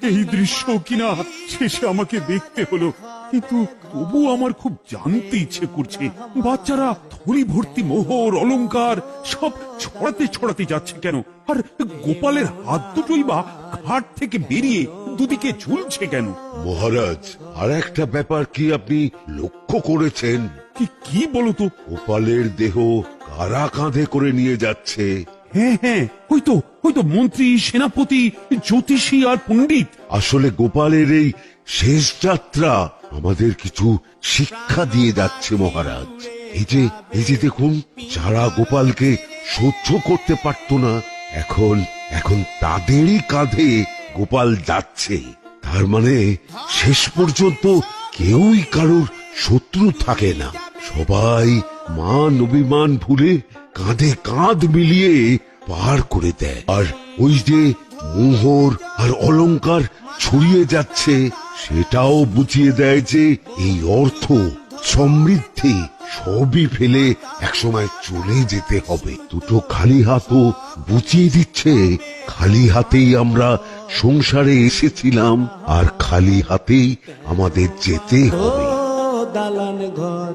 এই দৃশ্য কিনা শেষে আমাকে দেখতে হলো, কিন্তু তবু আমার খুব জানতে ইচ্ছে করছে বাচ্চারা থলি ভর্তি মোহর অলংকার সব ছড়াতে ছড়াতে যাচ্ছে কেন, আর গোপালের হাত দুটোই বা ঘাট থেকে বেরিয়ে দুদিকে ঝুলছে কেন? মহারাজ, আর একটা ব্যাপার কি আপনি লক্ষ্য করেছেন? কি বলো তো? গোপালের দেহ কারা কাঁধে করে নিয়ে যাচ্ছে? হ্যাঁ হ্যাঁ, ওই তো মন্ত্রী, সেনাপতি, জ্যোতিষী আর পণ্ডিত। আসলে গোপালের এই শেষ যাত্রা আমাদের কিছু শিক্ষা দিয়ে যাচ্ছে মহারাজ। এই যে দেখুন, যারা গোপালকে সহ্য করতে পারত না, এখন তাদেরই কাঁধে গোপাল যাচ্ছে। তার মানে শেষ পর্যন্ত কেউই কারোর শত্রু থাকে না, সবাই মান অভিমান ভুলে কাঁধে কাঁধ মিলিয়ে পার করে দেয়। আর ওই যে মোহর আর অলংকার ছড়িয়ে যাচ্ছে, সেটাও বুঝিয়ে দেয় যে এই অর্থ, সমৃদ্ধি সবই ফেলে একসময় চলে যেতে হবে। দুটো খালি হাতও বুঝিয়ে দিচ্ছে খালি হাতেই আমরা সংসারে এসেছিলাম, আর খালি হাতেই আমাদের যেতে হবে। দালান ঘর